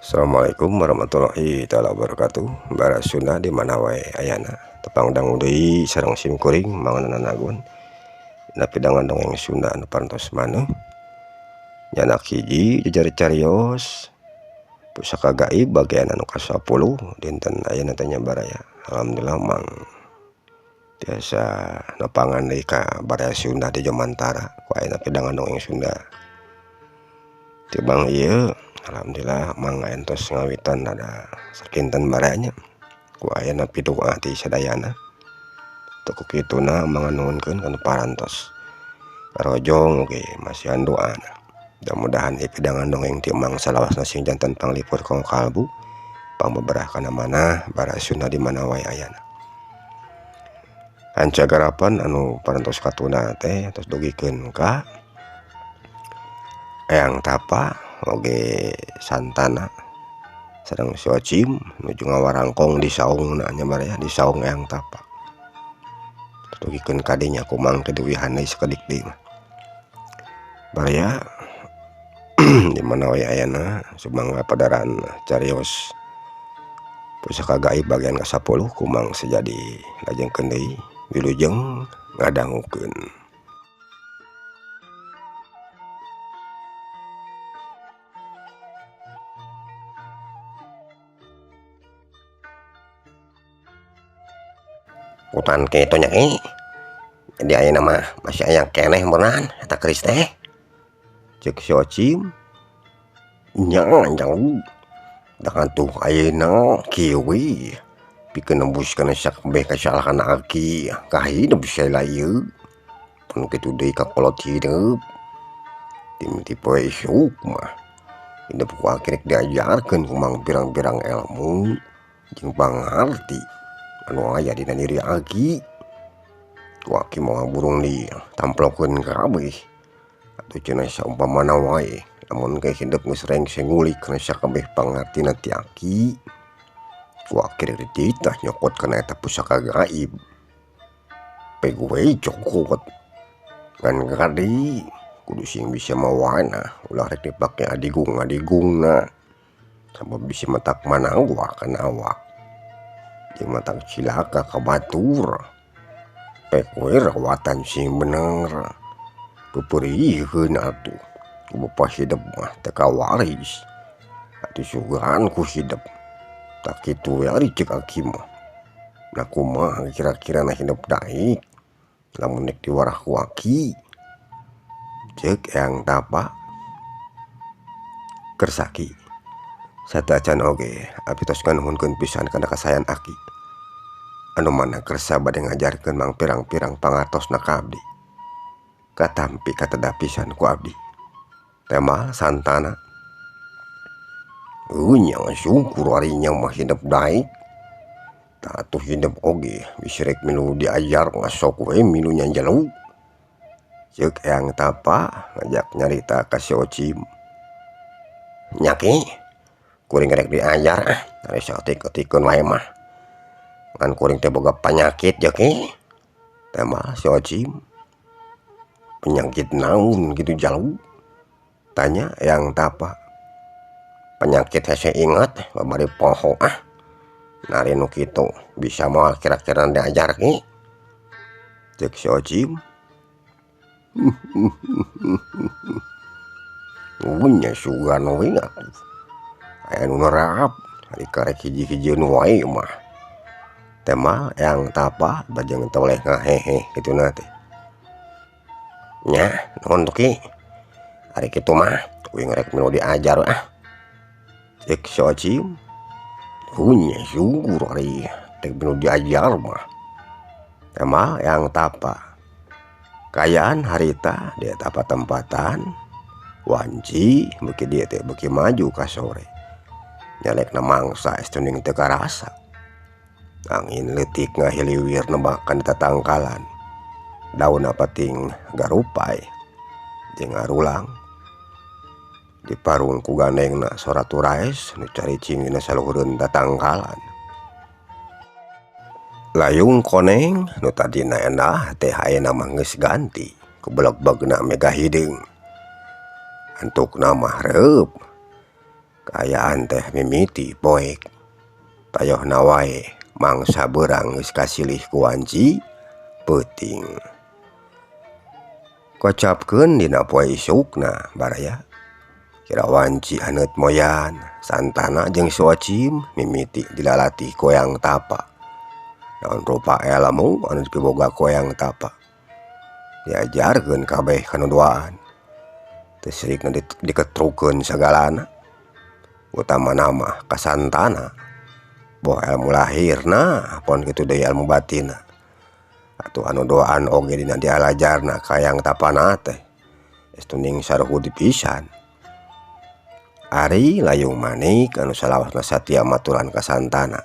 Assalamualaikum warahmatullahi taala wabarakatuh. Bara Sunda di mana wae ayana tepang dangu deui sareng sim kuring manganan nagun napidangan dongeng Sunda anu parantos maneh nyanak hiji jejer carios pusaka gaib bagian anu ka-10 dinten ayeuna teh nya baraya. Alhamdulillah mang tiasa nepangan deui ka baraya Sunda di Jomantara ku aya napidangan dongeng Sunda tibang ieu. Alhamdulillah mang entos ngawitan ada sakinten baranya ku aya pidoa ti sadayana teu kituna manganuhunkeun kana parantos rojong oge masihan doana. Mudah-mudahan pidangan dongeng ti mang salawasna sing janten panglipur kong kalbu pangbeberah kana manah bara Sunda di mana wae ayana. Hancagarapan anu parantos katuna teh tos dugikeun ka Eyang Tapa oge santana sareng si Ocim nuju ngawarangkong di saungna nya baraya di saung Eyang Tapa tugikeun kadinya kumang keduwihan deui sakedik deui mah baraya di mana wae ayana sumangga padaran carios pusaka gaib bagian ka-10 kumang sejadi lajengkeun deui wilujeng ngadangukeun. Utan kitu nya jadi ayeuna mah masih aya keneh beunaan eta keris teh ceuk si Ocim nya jauh dengan tuh ayeuna kieu we pikeun nembus kana sakabeh kasalahan aki kahidup saela ieu pun kitu deui kakolot hidup ti poe isuk mah hidup ku akhirek diajarkeun kumang pirang-pirang ilmu jeung pangarti anu aya dina diri aki ku aki moal burung di tamplokeun kabeh atuh cenah saumpamana wae lamun ge hidup geus rengse ngulik kana sakabeh pangartina ti aki ku akhir dititah nyokot kana eta pusaka gaib pegu we cokot ngan gadi kudu sing bisa mawana ulah rek dipake adigungna sabab bisi matak manangwa kana awak jeung matak cilaka ka batur pek we rawatan sing bener peupeurieun atuh ku bapa hidup mah teu kawaris atuh sugan ku hidup tak kitu we ari ceuk aki mah nah kumaha kira-kirana hidup daek lamun nek diwarah ku aki ceuk Eyang Tapa kersaki satacan oge abi tos nganuhunkeun pisan kana kasayan aki anu mana kersa bade ngajarkeun mang pirang-pirang pangartosna ka abdi katampi katadapisan ku abdi tema santana nya syukur ari nya mah hidup daek tatuh hidup oge bisi rek milu diajar ngasok we milu nya jeluk ceuk Eyang Tapa ngajak nyarita ka si Ocim nya ki kuring rek diajar ari saeutik-eutikeun wae mah kan kuring teh boga panyakit ya ki tema si Ocim penyakit naon gitu jauh tanya Eyang Tapa penyakit hese ingat babari poho nari nu kitu bisa moal kira-kira diajar ki ceuk si Ocim nya sugan we atuh aya nu nerap ari karek hiji-hijieun wae mah tema Eyang Tapa bajang toleh ngahehe kituna teh nya nuhun tuh ki ari kitu mah kuing rek milu diajar ceuk si Ocim nya syukur ari rek milu diajar mah tema Eyang Tapa kayaan harita di eta tempatan wanci beuki dieu teh beuki maju ka sore nyalekna mangsa estuning teu karasa angin leutik ngahiliwir nebakan tatangkalan daunna pating garupay jeung ngarulang diparung ku gandengna soratu raes nu caricing dina saluhureun tatangkalan layung koneng nu tadina endah teh ayeuna mah geus ganti ku beleg-begna mega hideung antukna mah reup Kaayaan teh mimiti poek tayoh nawae mangsa berang geus kasilih ku wanci peuting. Kocapkeun dina poe isukna baraya kira wanci aneut moyan santana jeung Socim mimiti dilalati koyang tapa. Naon rupa elmu anu piboga koyang tapa diajarkeun kabeh kanuduaan teu sirikna diketrukeun sagalana utamana mah kasantana boh ilmu lahirna pon kitu deui ilmu batinna atuh anu doaan oge dina dialajarna kayang tapana teh estuning saruhudi pisan. Ari layung manik anu salawasna satia maturan kasantana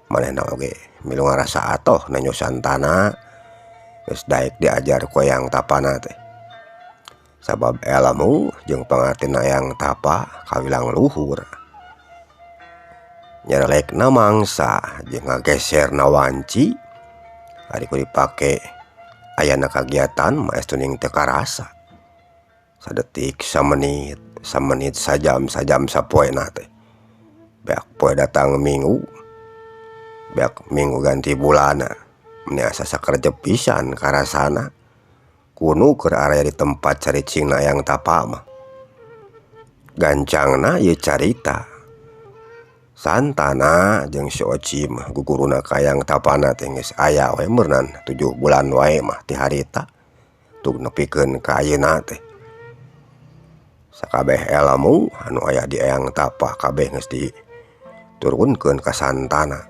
manehna oge milu ngarasa atoh na nyusantana geus daek diajar koyang tapana teh sabab ilmu jeung pangartina yang tapa kawilang luhur. Nyarelekna mangsa jeung ngageserna wanci ari ku dipake ayana kagiatan mah estuning teu karasa sadetik samenit sajam sapoena teh beak poe datang minggu beak minggu ganti bulana meni asa sakerjep pisan karasana kunu keur area di tempat caricingna yang tapa mah. Gancangna ieu carita santana jeung Socim guguruna kayang tapana teh geus aya we meurnan 7 bulan wae mah ti harita tug nepikeun ka ayeuna teh. Sakabeh ilmu anu aya di eyang tapa kabeh geus diturunkeun ka santana.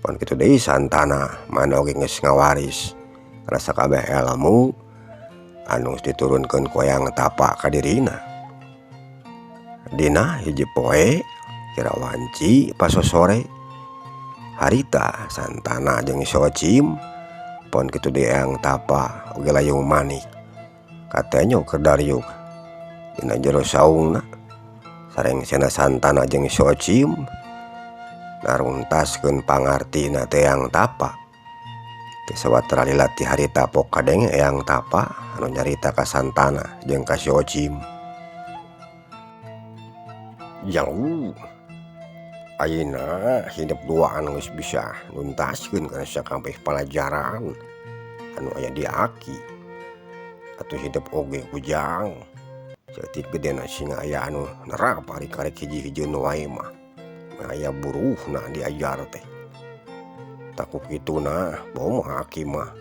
Pon kitu deui santana mana oge geus ngawaris karena sakabeh ilmu anu geus diturunkeun ku eyang tapa ka dirina. Dina hiji poe kira wanci pasosore harita santana jeung Socim pon kitu deui eyang tapa oge layung manik katenyo keur dariuk dina jero saungna sarengsena santana jeung Socim naruntaskeun pangartina teh eyang tapa teu sawatara lila ti harita pok kadenge eyang tapa anu nyarita ka santana jeung ka Socim. Jauh ayeuna hidup duaan geus bisa nuntaskeun kana sakabeh palajaran anu aya di aki atuh hidup oge kujang saeutik gedena singa aya anu nerap ari karek hiji-hijeun wae mah aya buruhna diajar teh taku kituna bae mah aki mah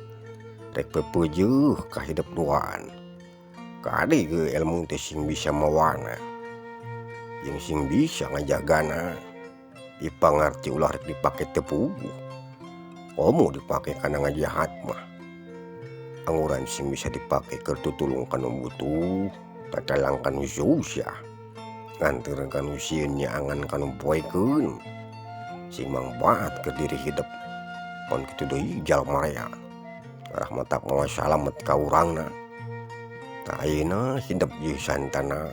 rek pepeujeuh ka hidup duaan kade ge ilmu teh sing bisa mawana jeung sing bisa ngajagana dipangarti ulah rek dipake teu puguh komo dipake kana ngajahat mah anguran sing bisa dipake keur tutulung kanu butuh tatalang kanu susah nganteur kanu sieun nyaangan kanu poekeun sing mangbaat keur diri hidup pon kitu deui jalma rea rahmatak moal salamet ka urangna. Tah ayeuna hidup ieu santana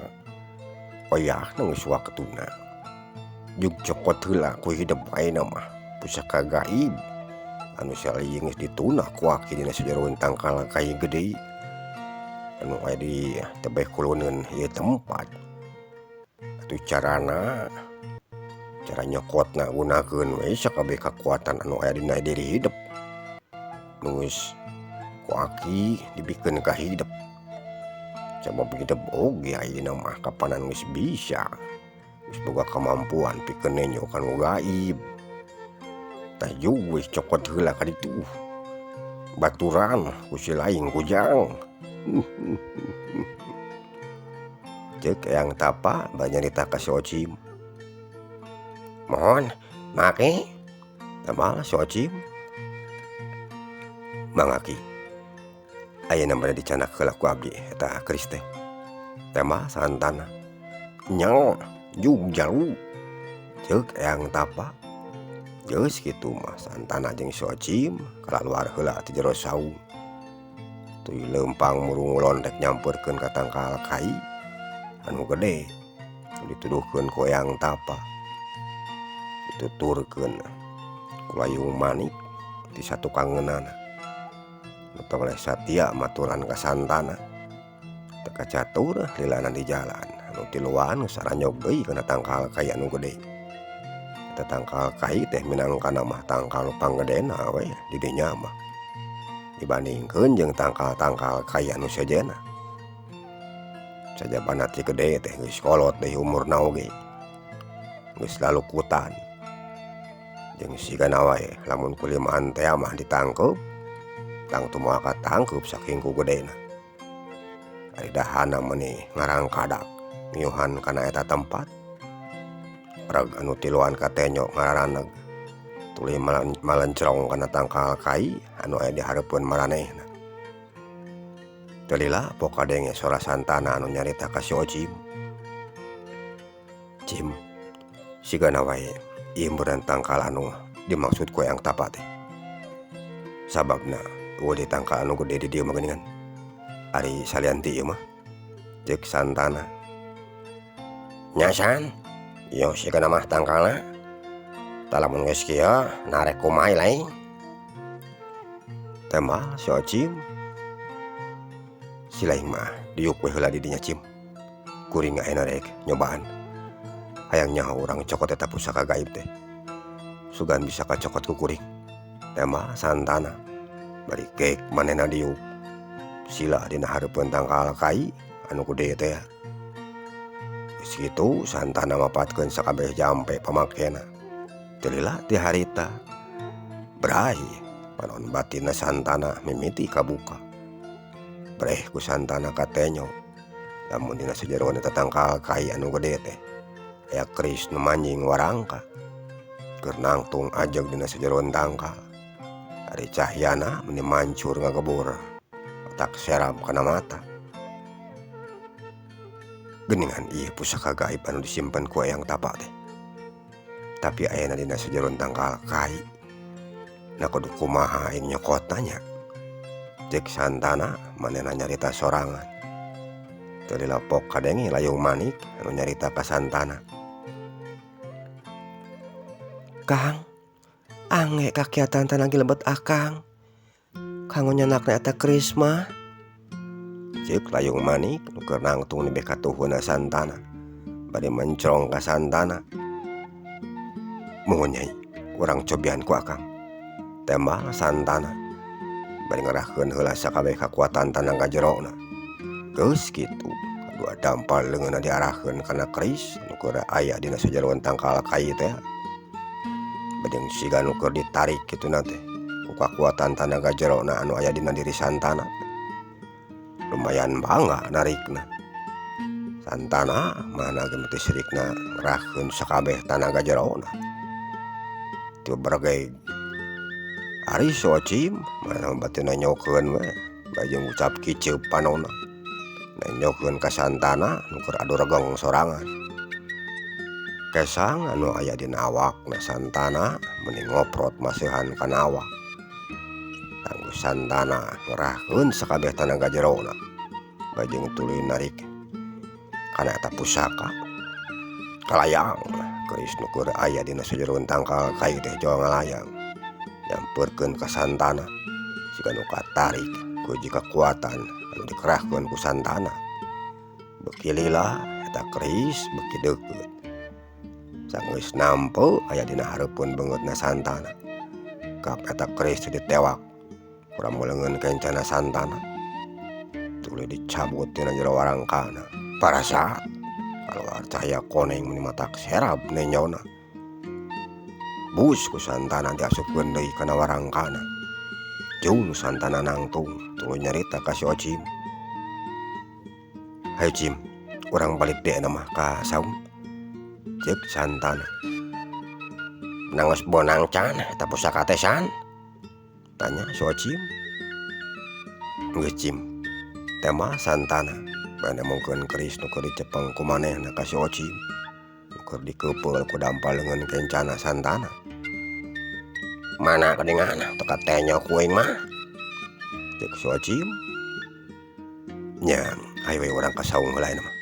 oyahna geus waktuna jug cokot heula ku hidup ayeuna mah pusaka gaib anu salieu geus ditunah ku aki dina sajeroeun tangkal kai gede anu aya di tebeh kuluneun ieu tempat. Atuh cara nyokotna gunakeun we sakabeh kakuatan anu aya dina diri hidup nu geus ku aki dibikeun ka hidup. Sabab hidup oge ayeuna mah kapanan geus bisa geus boga kamampuan pikeun nenyo kanu gaib. Tah jug we cokot heula ka ditu baturan ku si laing kujang. Ceuk eyang tapa banyarita ka Socim. Mohon make tamalah Socim. Mangaki ayeuna bade dicanak heula ku abdi eta keris teh tema santana nya jug jalu ceuk eyang tapa. Geus kitu mah santana jeung Socim kalaluar heula ti jero saung tuluy leumpang murung ulon rek nyampeurkeun ka tangkal kai anu gede dituduhkeun ku eyang tapa dituturkeun ku layung manik ti satukangeunana toleh satia maturan ka santana teu kacatur lilana di jalan anu tiluan saranyog deui kana tangkal kai anu gede. Eta tangkal kai teh minangkana mah tangkal panggedena we di dinya mah dibandingkeun jeung tangkal-tangkal kai anu sejena. Sajabana ti gede teh geus kolot deui umurna oge. Geus lalukutan. Jeung sigana wae lamun kulimaan teh mah ditangkep tang teu moal katangkep saking ku gedena. Ari dahana meuni ngarangkadak miyuhan kana eta tempat. Rag anu tiluan katenyo ngararaneg tuluy malencrong kana tangkal kai anu aya di hareupeun maranehna. Teu lila pok kadenge sora santana anu nyarita ka si Ocim. Cim, sigana wae ieu meureun tangkal anu dimaksud ku yang tapa teh. Sababna eueuh di tangkal anu gede di dieu mah geuningan. Ari salian ti ieu mah ceuk santana. Nya san, ieu sigana mah tangkalna. Talamun geus kieu narek kumaha laing. Teh moal si Ocim. Si laing mah diuk we heula di dinya Cim. Kuring ayeuna rek nyobaan. Hayang nyaho urang cokot eta pusaka gaib teh. Sugan bisa kacokot ku kuring. Teh mah santana. Bari keek manehna diuk. Sila dina hareupeun tangkal kai anu gede teh. Geus kitu santana mapatkeun sakabeh jampe pamakena. Teu lila ti harita. Brai panon batinna santana mimiti kabuka. Breh ku santana katenyo. Lamun dina sajeroan eta tangkal kai anu gede teh aya keris nu manjing warangka. Keur nangtung ajeg dina sajeroan tangkal. Ari cahyana meuni mancur ngagebur. Tak serap kana mata. Geuningan ieu pusaka gaib anu disimpen ku Eyang Tapa teh. Tapi ayeuna dina sajeroan tangkal kai. Na kudu kumaha aing nyokotna nya. Ceuk santana manehna nyarita sorangan. Teu lila pok kadenge layung manik anu nyarita ka santana. Kang, ange kakiatan tanang lebet akang. Kanggo nyanakna eta keris mah. Ceuk layung manik nu keur nangtung di beka tuhuna santana. Bade mencrong ka santana. Muhun Nyai, urang cobian ku akang. Teh mah santana. Bari ngerahkeun heula sakabeh kakuatan tanaga jerona. Geus kitu, kadua dampal leungeunna diarahkeun kana keris nu keur aya dina sajeroan tangkal kai teh. Bade siga nu keur ditarik kituna teh ku kakuatan tanaga jerona anu aya dina diri santana. Lumayan bangga narikna. Santana mana ge teh sirikna ngerahkeun sakabeh tanaga jerona. Teu bergeg. Ari si Ocim mana batina nyokeun we bajeng ucap kiceup panonna. Nyokeun ka santana nu keur adu regong sorangan. Kesang anu aya dina awakna santana meuni ngoprot maseuhan kana awak. Kanggo santana ngerahkeun sakabeh tanaga jerona. Bajeng tuluy narik kana eta pusaka. Kalayang keris nu keur aya dina sajeroan tangkal kai teh joa ngalayang. Nyampeurkeun ka santana siga nu katarik ku hiji kakuatan anu dikerahkeun ku santana. Beuki lila eta keris beuki deukeut. Sanggeus nampe aya dina hareupeun beungeutna santana. Kap eta keris teh ditewak ku ramuleungeun kencana santana. Tuluy dicabut tina jero warangkana. Parasaat kaluar cahaya koneng meuni matak serap nenyona. Bus ku santana diasupkeun deui kana warangkana. Jung santana nangtung tuluy nyarita ka si Ocim. Hayu Cim, urang balik deui mah ka saung. Ceuk santana. Nangos bonang can eta pusaka teh san? Tanya si Ocim. Geus Cim. Teh mah santana bade nemongkeun keris nu keur dicepeng ku manehna ka si Ocim. Nu keur dikeupel ku dampal leungeun kencana santana. Mana kedengahan teu katenyo kuing mah? Ceuk si Ocim. Nya, hayu we urang ka saung heula mah.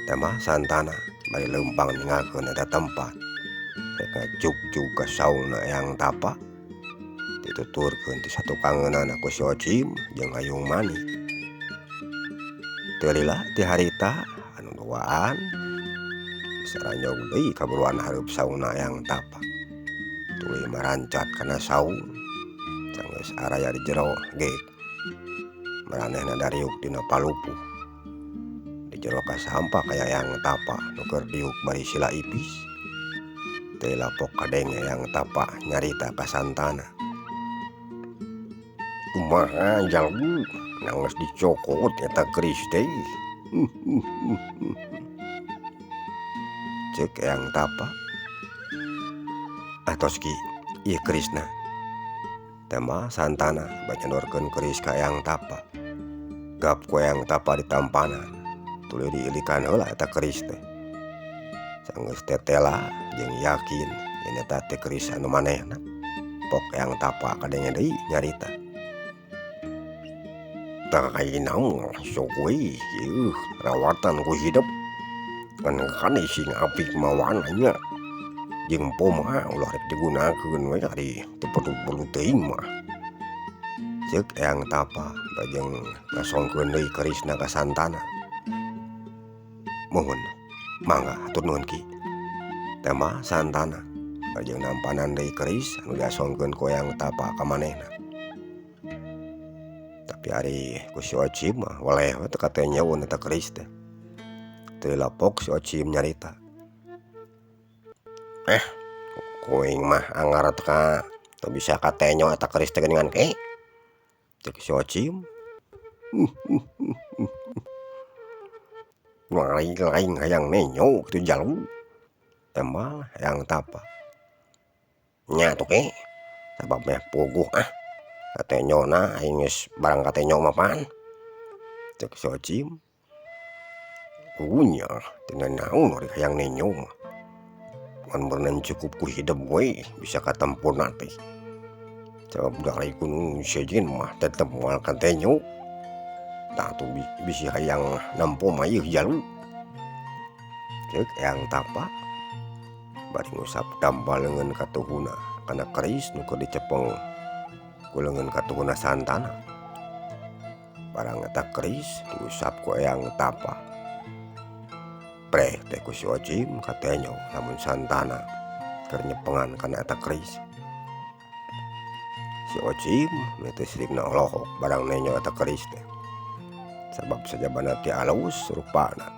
Teh mah santana bari leumpang ninggalkeun eta tempat. Rek ngacuk-cuk ka saungna Eyang Tapa. Dituturkeun ti satukangeunana ku si Ocim jeung Hayung Manik. Teu lila ti harita anu duaan saranyog deui kaburuan hareup sauna yang tapak tuluy marancat kana saung canggeus araya di jero ge maranehna dariuk dina palupuh di jero kasampah kaya yang tapak nu keur diuk bari sila ipis teu lapok kadenge yang tapak nyarita ka santana. Kumaha jalgu nangis dicokot eta keris teh. Cek yang tapak atos ki ieu kerisna tema santana banyandorkeun keris ka yang tapak gap ku yang tapak ditampanan tuluy diilikan heula eta keris teh sanggeus tetela jeung yakin yen eta teh keris anu manehna pok yang tapak kadenge deui nyarita tak kaina sok we ieu rawatan ku hidup kan sing apik mawananya jeung poma ulah rek digunakeun we ari teu perlu teuing mah ceuk eyang tapak bajeng ngasongkeun deui kerisna ka santana. Mohon mangga hatur nuhun ki tema santana bajeng nampanan deui keris anu diasongkeun ku eyang tapak ka manehna. Tapi ari ku si Ocim mah waleh we teu kate nyaun eta keris teh teu lapok si Ocim nyarita kuing mah anggar teka teu bisa katenyo eta keris teh geuningan ke ceuk si Ocim. Lain hayang nenyo kitu jalu tembal hayang tapak nya tuh ke sabab meh puguh katenyona aing geus barang katenyo mah pan ceuk si Ocim. Kunya tina naon ari hayang nenyo mah mun beunang cukup ku hidup we bisa katempurna teh sabab dari gunung sejen mah tetep moal katenyo tah tu bisi hayang nampo mah ieu jalu ceuk eyang tapak bari ngusap damba leungeun katuhuna kana keris nu keur dicepeng ku leungeun katuhuna santana. Barang eta keris diusap ku eyang tapak preh teh ku si Ocim katenyo lamun santana keur nyepengan kana eta keris. Si Ocim teu sirikna olohok barang nenyo eta keris teh sabab sajabana teh alus rupana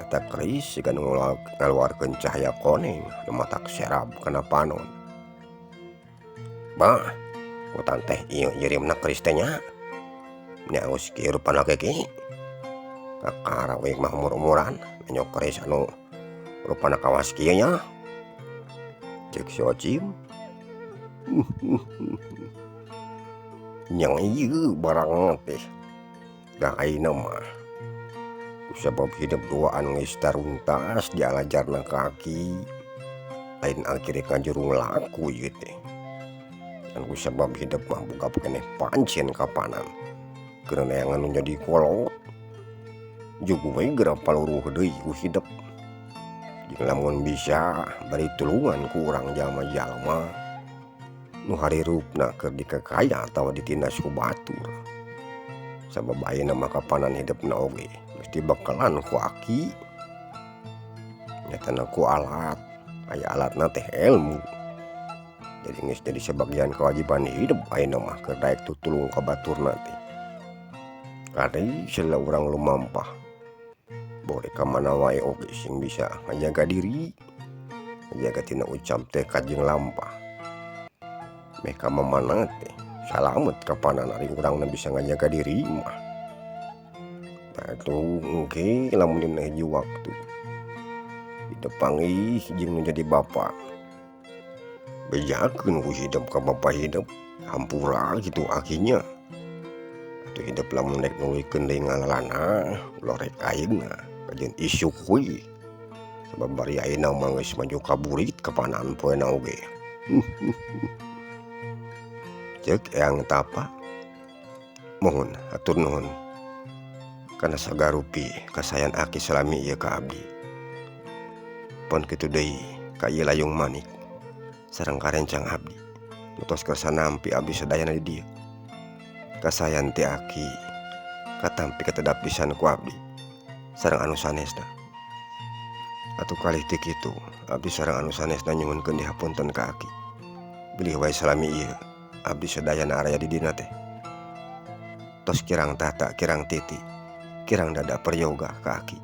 eta keris siga nu ngaluarkeun cahaya koneng nu matak serab kana panon. Bah kutan teh ieu nyirimna keris teh nya nyaos kieu rupana keki kakara we mah umur-umuran nenyo keris anu rupana kawas kieu nya ceuk si Ocim. Nyang ieu barang teh gakaina mah kusabab hidup duaan geus taruntas dialajarna kaki lain akhire kajurung laku ieu teh dan kusabab hidup mah boga keneh pancen kapanan keur neangan nu jadi kolot jugu we geura paluruh deui ku hidup jeung lamun bisa bari tulungan ku urang jalma-jalma nu harirupna keur dikekaya atawa ditindas ku batur sabab ayeuna mah kapanan hidupna oge mesti bekalan ku aki nyatana ku alat aya alatna teh ilmu jadi geus jadi sebagian kewajiban hidup ayeuna mah keur daek tutulung ka baturna teh kade sila urang lumampah boleh ka mana wae oge sing bisa ngajaga diri ngajaga tina ucap teh kajeng lampah meh ka mamana teh salamet kapanan ari urang bisa ngajaga diri mah. Nah itu engke lamun dina hiji waktu hidup panggih jeung nu jadi bapa bejakeun ku hidup ka bapa hidup hampura gitu akinya atuh hidup lamun rek nuluykeun deui ngalalana ulah rek ayeuna kajeun isuk we sabab bari ayeuna mah geus maju kaburit kapanan poena oge. Ceuk eyang tapak mohon hatur nuhun kana sagarupi kasayan aki salami ieu ka abdi pon kitu deui ka ieu layung manik sareng karencang abdi nu tos keur sanampi abdi sadayana di dieu kasayan ti aki katampi katedap pisan ku abdi sareng anu sanesna. Atuh kalih teu kitu abdi sareng anu sanesna nyuhunkeun dihapunten ka Aki. Bilih wae salami ieu abdi sadayana araya di dina teh. Tos kirang tata, kirang titi, kirang dada peryoga ka Aki.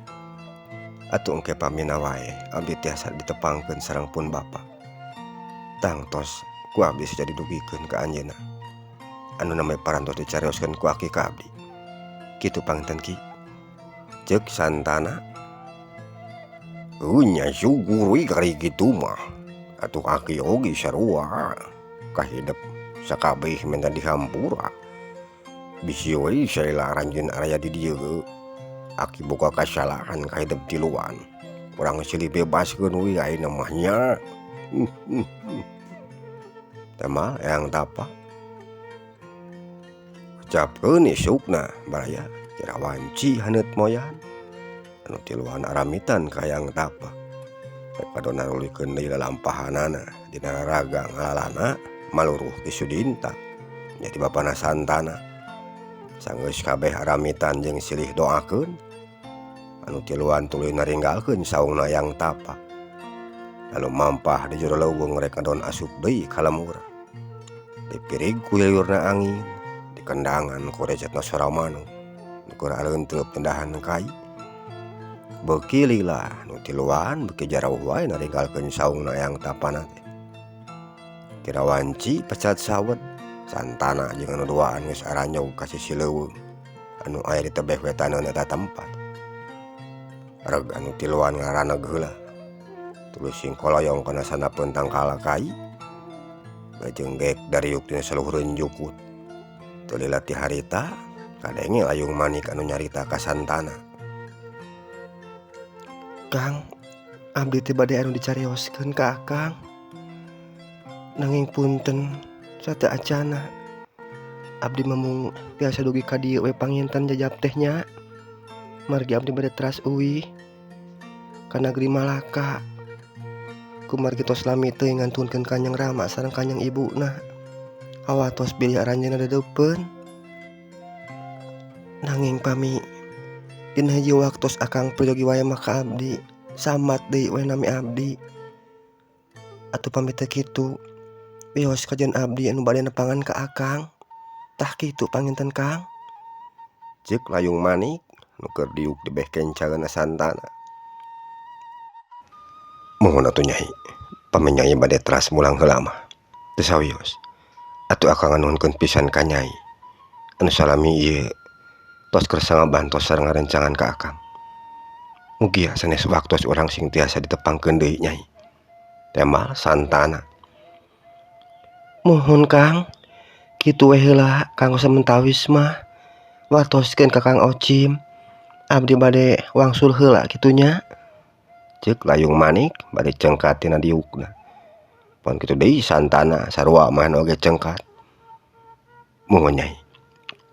Atuh engke pamina wae abdi tiasa ditepangkeun sareng pun bapa. Tangtos ku abdi jadi dugikeun ka anjeunna. Anu name parantos dicarioskeun ku Aki ka abdi. Kitu panginten Ki. Ceuk santana. Nya syukuri kari kitu mah. Atuh Aki oge sarua kahidep sakabeh minta dihampura. Bisi we saela ranjeun araya di dieu. Aki boga kasalahan kahidep tiluan. Urang silih bebaskeun we ayeuna mah nya. Temal eyang tapa. Ucapkeun isukna baraya kira wanci haneut moyan. Anu tiluan aramitan ka hayang tapa. Rek padona nulikeun deui lalampahanana dina raga ngalalana maluruh ti Sudinta. Jadi bapana santana. Sanggeus kabeh aramitan jeung silih doakeun. Anu tiluan tuluy naringgalkeun saungna hayang tapa. Lalu mampah di jero leuweung rek ngadon asup deui ka lemur. Dipirig ku liurna angin, dikendangan ku recetna soramanu. Nukur aleuntreup pindahan kai. Beuki lila nu tiluan beuki jarauh wae naringgalkeun saungna hayang tapana teh. Kira wanci pecat sawet santana jeung anu duaan geus aranyog ka sisi leuweung anu aya di tebeh wetaneun eta tempat. Reg anu tiluan ngaraneg heula. Tuluy sing koloyong kana sanapeun tangkal kai. Bajenggek dariuk dina saluhureun jukut. Teu lila ti harita kadenge layung manik anu nyarita ka santana. Kang, abdi teh bade anu dicarioskeun ka Akang. Nanging punten sateu acana. Abdi mung tiasa dugi ka dieu we panginten jajab teh nya. Margi abdi bade teras uwih ka nagri Malaka. Kumargi tos lami teuing ngantunkeun Kanjeng Rama sareng Kanjeng ibuna. Awatos bilih aranjeunna dadeupeun. Nanging pami dina hiji waktos Akang peryogi wae mah ka abdi, samat deui we nami abdi. Atuh pami teu kitu, wios kajen abdi anu bade nepangan ka Akang. Tah kitu panginten Kang. Ceuk layung manik nu keur diuk di beh kencaeuna santana. Muhun atuh Nyai, pami Nyai bade teras mulang heula mah. Teu sawios. Atuh Akang nuhunkeun pisan ka Nyai. Anu salami ieu tos keur sangabantos sareng ngarencangan ka Akang. Mugia sanes waktos urang sing tiasa ditepangkeun deui Nyai. Temal santana. Muhun Kang, kitu we heula kanggo samentawis mah. Watoskeun ka Kang Ocim. Abdi bade wangsul heula kitu nya. Ceuk layung manik bade cengkat tina diukna. Pon kitu deui santana sarua mah oge cengkat. Muhun Nyai.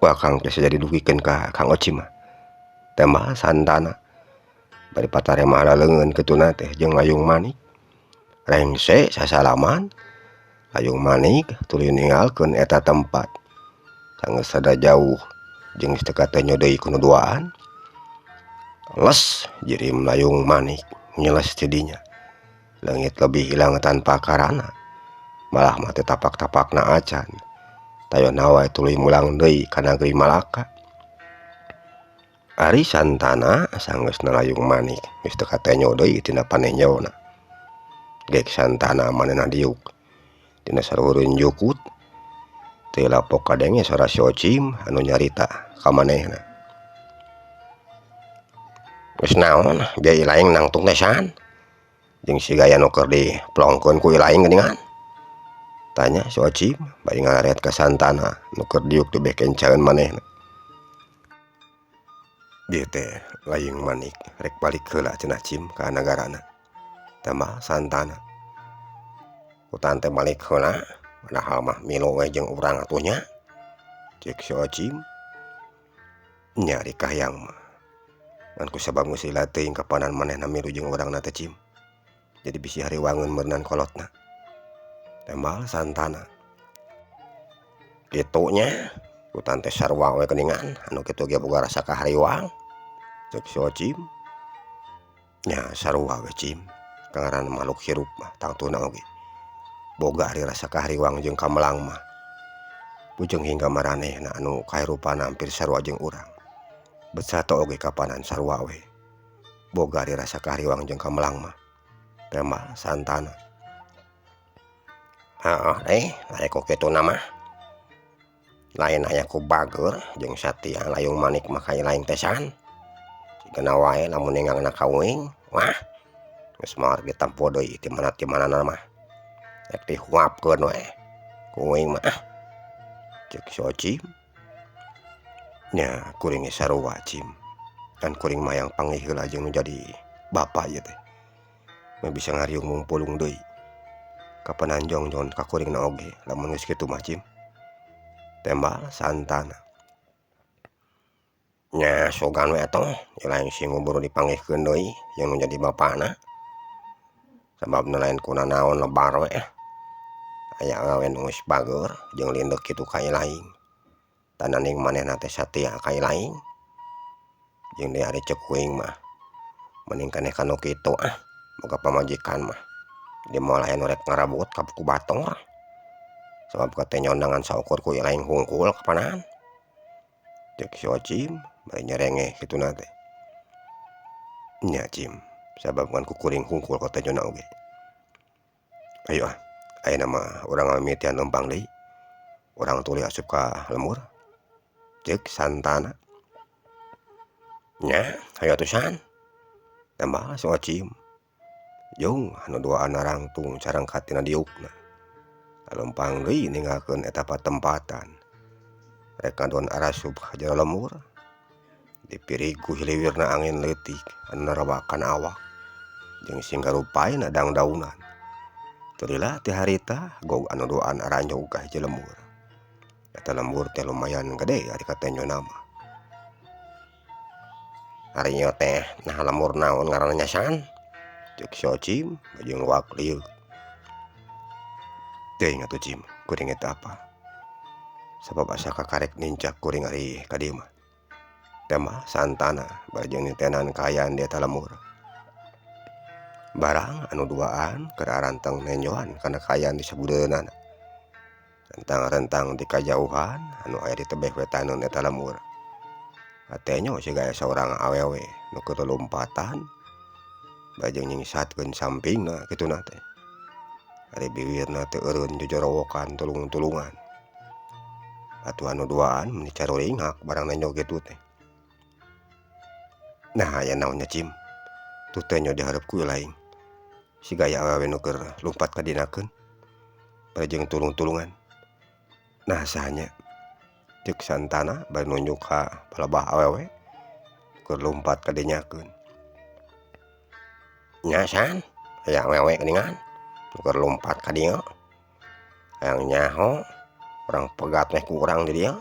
Ku Akang tiasa jadi dugikeun ka Kang Ocim mah. Temal santana. Bari patarema laleungeun kituna teh jeung layung manik. Rengse sasalaman. Layung manik tuluy ninggalkeun eta tempat. Sanggeus sada jauh jeung teu katenya deui ku nu duaan. Les jirim layung manik nyeles ti dinya. Leungit lebih ilang tanpa karana. Malah mah teu tapak-tapakna acan. Tayona wae tuluy mulang deui ka nagri Malaka. Ari santana sanggeus nalayung manik geus teu katenyo deui tina panenjona. Gek santana manehna diuk dina saluhureun jukut. Teu lapok kadenge sora si Ocim anu nyarita ka manehna. Geus naon biaya ilaing nangtung tesan? Jeung si gaya nu keur diplongkeun ku ilaing geuningan? Tanya si Ocim bari ngalaret ka santana nu keur diuk di beh kencaeun manehna. Dieu teh layung manik rek balik heula cenah Cim ka nagarana. Temal santana. Kutan teh balik heula padahal mah milu we jeung urang atuh nya. Ceuk si Ocim. Nya ari kahayang mah. Ngan kusabab geus lila teuing kapanan manehna milu jeung urangna teh Cim. Jadi bisi hariwangeun meunaan kolotna. Temal santana. Kitu nya kutan teh sarua we geuningan anu kitu ge boga rasa kahariwang. Cek si Ocim, nya sarua we Cim, kangaran makhluk hirup mah tangtuna oge. Boga ari rasa kahariwang jeung kamelang mah. Bujeng hingga maranehna anu kahirupana hampir sarua jeung urang. Bet sato oge kapanan sarua we. Boga ari rasa kahariwang jeung kamelang mah. Tema santana. Heeh laek kituna mah. Lain aya ku bager jeung Satya layung manik mah kai lain tesan. Sigana wae lamun ninggalna kawing, wah geus mawar ditampo deui ti mana-manana mah. Rek dihuapkeun we kuing mah. Cek si Ocim, nya kuring sarua Cim. Kan kuring mah yang panggih heula jeung nu jadi bapa ieu teh. Mah bisa ngariung mumpulung deui. Kapanan jongjon ka kuringna oge lamun geus kitu mah Cim. Tembal santana. Nya sogan we atoh lain si nguburu dipanggihkeun deui yang nu jadi bapana. Sababna lain kuna naon lebar we. Aya awewe nu geus bager jeung lindek kitu kai laing. Tananing manehna teh Satya kai laing. Jeung deui ari cek kuing mah. Mending keneh kanu kitu boga pamajikan mah. Dia moal aya nu rek ngarabut ka buku bator. Sabab kate nyondangan saukur ku laing hungkul kapanan. Cek si Ocim bari nyerengeh kituna teh. Nya Cim, sabab kan ku kuring hungkul kate nyona oge. Ayo ayeuna mah urang mimitian lempang deui. Urang tuluy asup ka lemur. Cek santana. Nya hayu atuh san. Tembal si Ocim. Jung anu duaan narangtung sareng katina diukna. Lempang deui ninggalkeun eta patempatan. Rek ngadon arasup ka jero lemur. Dipirigu hiliwirna angin leutik anu narawakan awak. Jeung singgarupaina dangdaunan. Teu lila ti harita gog anu duaan aranyog ka hiji lemur. Eta lemur teh lumayan gede ari kate nyona mah. Ari ieu teh nah lemur naon ngaranna nyasan? Cek si Ocim jeung luak liuk. Teuing atuh Cim, kuring eta apa? Sabab asa kakarek nincak kuring ari ka dieu mah. Tembal santana bari jeung nitenan kaayaan di eta lemur. Barang anu duaan keur aranteng nenjoan kana kaayaan di sabudeunana. Rentang-rentang di kajauhan anu aya di tebeh wetaneun eta lemur. Atenyo siga aya saurang awewe nu keur lompatan. Bari jeung nyingsatkeun sampingna kituna teh. Ari bibirna teu eureun jojorowokan tulung-tulungan. Atuh anu duaan mun dicaruringhak barang nenyo kitu teh. Nah aya naonnya Cim. Tuh teh nyo dihareup ku laing. Siga aya awewe nu keur lumpat ka dinakeun. Bari jeung tulung-tulungan. Nah sahanya. Cek santana bari nunjuk ka palebah awewe keur lumpat ka dinyakeun. Nya san aya awewe geuningan nu keur lumpat ka dieu. Hayang nyaho urang pegat meh ku urang di dieu.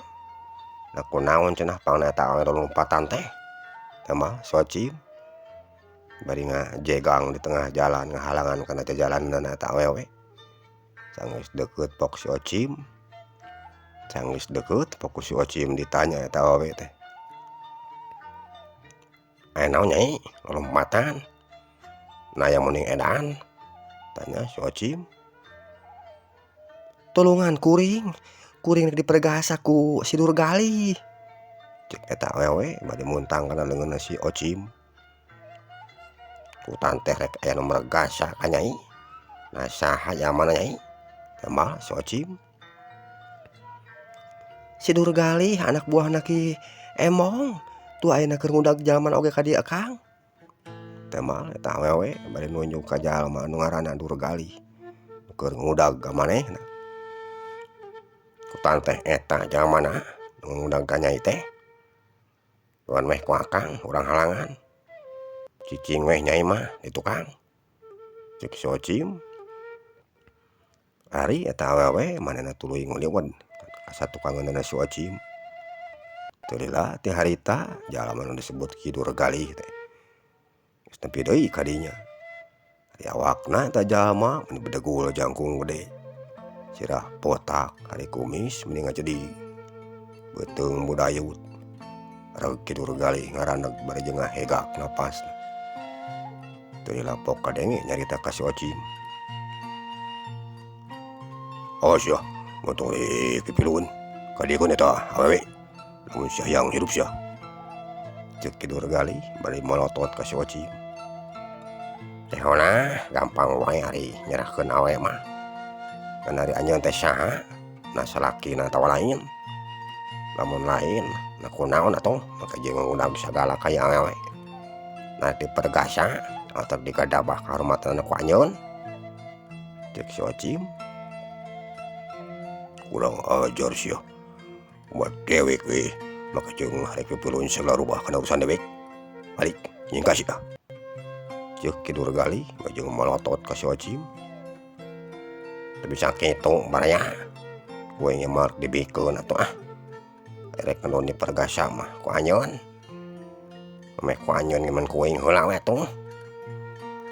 Da kunaon cenah pangna eta awewe lompatan teh? Tembal si Ocim bari ngajegang di tengah jalan ngahalangan kana jalanana eta awewe. Sanggeus deukeut pok si Ocim. Sanggeus deukeut pok si Ocim ditanya eta awewe teh. Aya naon nyai lompatan? Nah aya muning edan? Tanya si Ocim. Tulungan kuring rek dipergasa ku si Durgali. Cek eta awewe bari muntang kana leungeunna si Ocim. Ku tanteh rek aya nu mregasa ka nyai. Nah saha jamana nyai? Tembal si Ocim. Si Durgali anak buahna Ki Emong. Tuh ayeuna keur ngudag jalma oge ka dieu Kang. Tembal eta awewe bari nunjuk ka jalma anu ngaranna Durgali. Keur ngudag ka manehna. Ku tanteh eta jalmana nu ngudag ka nyai teh. Tuan meh ku akang urang halangan. Cicing weh nyai mah di tukang. Cek si Ocim. Ari eta awewe manehna tuluy nguliwed ka satukangeunna si Ocim. Teu lila ti harita jalma nu disebut Ki Durgali teh. Geus nepi deui ka dinya. Ari awakna eta jalma mun bedegul jangkung gede. Sirah botak, ari kumis mending ngajedi. Beuteung budayut. reg kidur gali ngaraneg bari jeung ngahegak napas. Teu dilapok kadenge nyarita ka si Ocim. Awas ya, motor pipiluun. Kadieun eta awewe. Lamun si hayang hirup sia. Ceuk kidur gali bari molotot ka si Ocim. Tehona gampang wae ari nyerahkeun awewe mah. Kan ari anjeun teh saha? Na salakina tawa lain. Lamun lain na kunaon atuh maka jeung ngudag sagala kaya awewe. Na dipergasa atau dikadabah kahormatan ku anjeun. Ceuk si Ocim. Kurang ajar sia. Buat dewek we maka jeung harek pipiluun segala rubah kana urusan dewek. Balik nyingka sia. Ceuk kidur gali jeung molotot ka si Ocim. Teu bisa kitu baraya. Gue ngemark dibikeun atuh ah. Erek nu dipergasa mah ku anjeun. Meh ku anjeun ngeun kuing heula we tuh.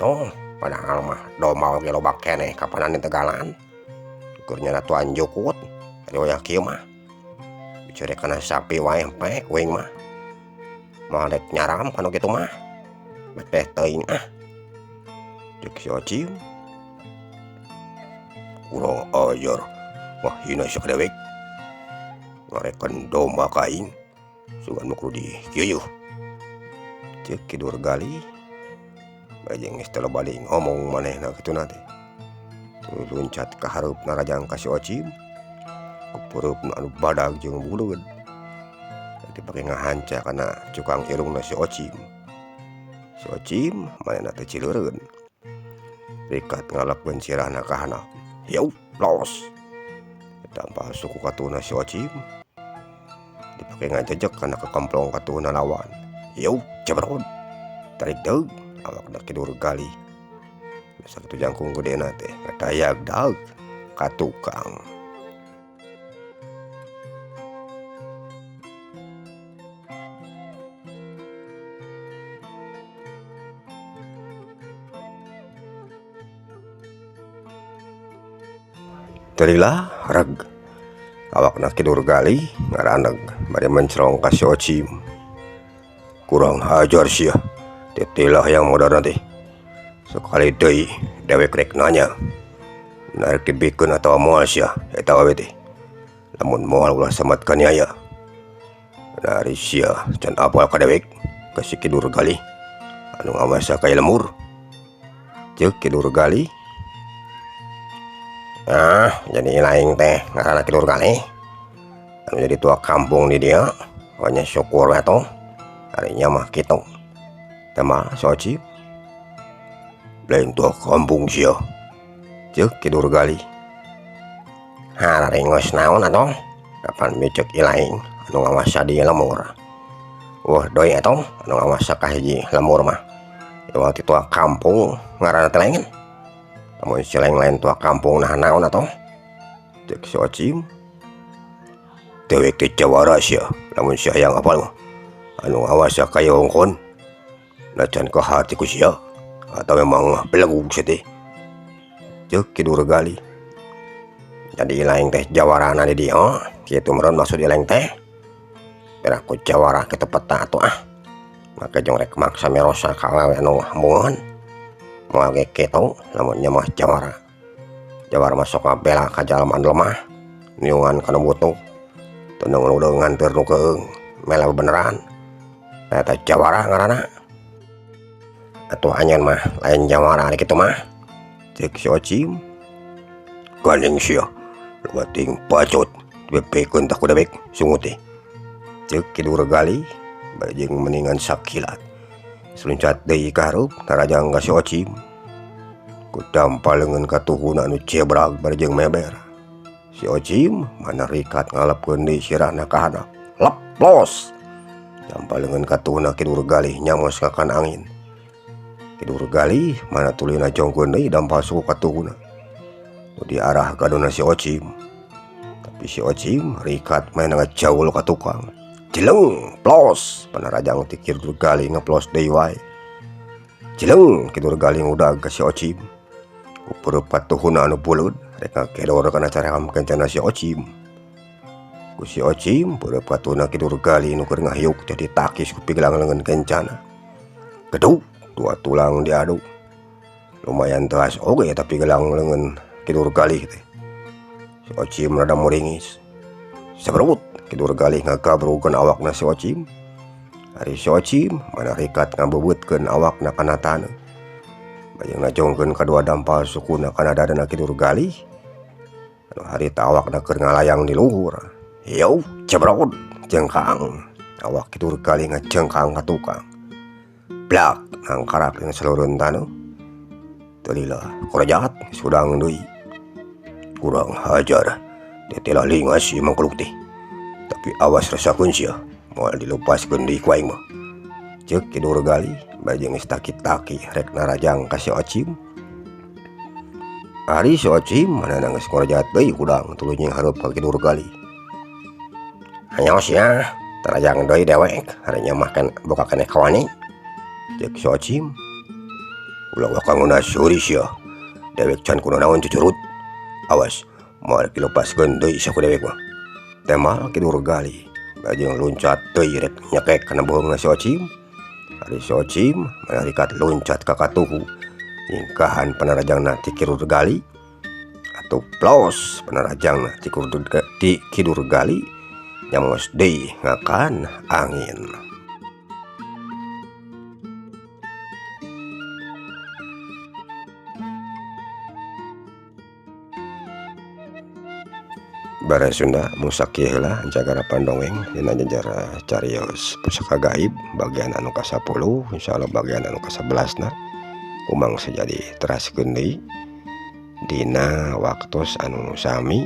Tuh, padahal mah domba ge loba keneh kapanan di Tegalan. Keur nyaratuan jukut, ari wayah kieu mah. Bicara kana sapi wae empe kuing mah. Moal rek nyaram kana kitu mah. Beteh teuing ah. Ceuk si Ocim. Kurang ajar. Wah hina sia kadewek. Ngarekan domba kaing. Sugan mukru di kieu. Ceuk kidur gali. Bajeng geus teu balik ngomong manehna kituna teh. Luncat ka hareupna rajang ka si Ocim. Kupereupna anu badag jeung buleud. Dipake ngahanca kana cukang irungna si Ocim. Si Ocim manehna teh cileureun. Rikat ngalakkeun sirahna ka handap. Yeuh, los. Tanpa suku katuna si Ocim. Dipake ngajejek kana kekemplong katuna lawan. Yeuh, cebrod. Tarik deug awakna kidur gali. Sakitu jangkung gedena teh ngadayak daug ka tukang. Terilah reg awakna kidur gali ngaraneg bari mencrong ka si Ocim. Kurang hajar sia. Tetilah yang modern teh. Sekali deui dewek rek nanya. Narek dibikeun atawa moal sia eta awewe teh. Lamun moal ulah samatkan aya. Dari sia can apal ka dewek ka si kidur gali anu ngawasa kaya lemur. Ceuk kidur gali. Jadi laing teh ngaranna kidur gali. Anu jadi tua kampung di dia, hanya syukur we atuh. Harinya mah kitu. Tema si Ocim. Lain tua kampung sia. Ceuk kidur gali. Haringos naon atuh? Kapan micek ilaing anu ngawasa di lemur. Wah doi atuh anu ngawasa ka hiji lemur mah. Ieu ti tua kampung ngaranna teh lain. Lamun si lain tua kampung nah naon atuh? Ceuk si Ocim. Dewek teh jawara sia, lamun si hayang apal mah. Anu ngawasa ka yongkon. Nacan ka hati ku sia atau memang belegu sia teh. Ceuk kidur gali. Jadi lain teh jawarana di dieu, kitu meureun maksud lain teh. Beraku jawara kitu peta atuh ah. Maka jeung rek maksa merosa ka awewe anu hamungan. Moal ge kitu lamun nya mah jawara. Jawara mah sok ngabela ka jalma anu lemah. Niungan kana butuh. Teu ngeundeungan teur nu keung, mela beneran. Eta jawara ngaranna. Atuh anjeun mah lain jawara kitu mah. Ceuk si Ocim. Gandeng sia. Lumating pacut dibepekeun tah ku dewek sungut teh. Ceuk kidur gali bajeng meningan sakilat. Seluncat deui ka hareup narajang ka si Ocim. Ku dampaleungeun ka tuhuna anu cebrag bari jeung meber. Si Ocim mana rikat ngalepkeun deui sirahna ka handap. Lep los. Dampaleungeun ka tuhuna kidur gali nyamos ka kana angin. Kidur gali mana tulina jongkeun deui dampal suku ka tuhuna. Nu diarah ka dona si Ocim. Tapi si Ocim rikat main ngajaul ka tukang. Jeleng plos panarajang ti kidur gali ngeplos deui wae. Jeleng kidur gali ngudag ka si Ocim. Upeurepat tuhuna anu buleud rek ngakedor kana caream kencana si Ocim. ku si Ocim pada patuna kidur gali nu keur ngahyuk jadi takis ku pigelang lengan kencana. Geduk dua tulang diaduk. Lumayan teras oge tapi gelang lengan kidur gali teh. Si Ocim rada muringis. Sabrut kidur gali ngagabrukeun awakna si Ocim. Ari si Ocim mana rikat ngabebeutkeun awakna kana taneuh. Bajang najongkeun kadua dampal sukuna kana dadana kidur gali. Anu harita awakna keur ngalayang di luhur. Yeuh, cebrot, jengkang. Awak kidur gali ngajengkang ka tukang. Blak nangkarak dina salureun taneuh. Teu lila korajat sudang deui. Kurang hajar. Tetela lingas ieu mangkuluk teh. Tapi awas rasakeun sia. Moal dilupaskeun deui ku aing mah. Ceuk kidur gali, bajang geus taki-taki rek narajang ka si Ocim. Ari si Ocim manehna geus ngorajat deui kudang tuluy nying hareup ka kidur gali. Anyos ya, tarajang deui dewek, harinya mah kan boga keneh kawani. Ceuk si Ocim. Ulah wakangeuna seuri sia. Dewek can kuna naon cucurut. Awas, moal dilupaskeun deui saku dewek mah. Temal kidur gali. Bajang loncat deui rek nyekek kana bohongna si Ocim. Ari si Ocim manarikat loncat ka katuhu. Ningkahan panarajangna ti kidur gali. Atuh plos panarajangna ti kidur gali. Nyamos deui ngakan angin. Bara Sunda musakieu heula jagara pandongeng dina jejer carios pusaka gaib bagian anu ka-10 insyaallah bagian anu ka-11 kumangsa jadi teraskeun deui dina waktos anu sami.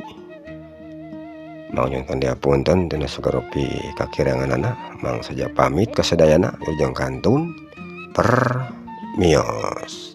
Mangnyunkeun diapunten dina sageropi kakiranganana mangsa saja pamit kasadayana ujung kantun permios.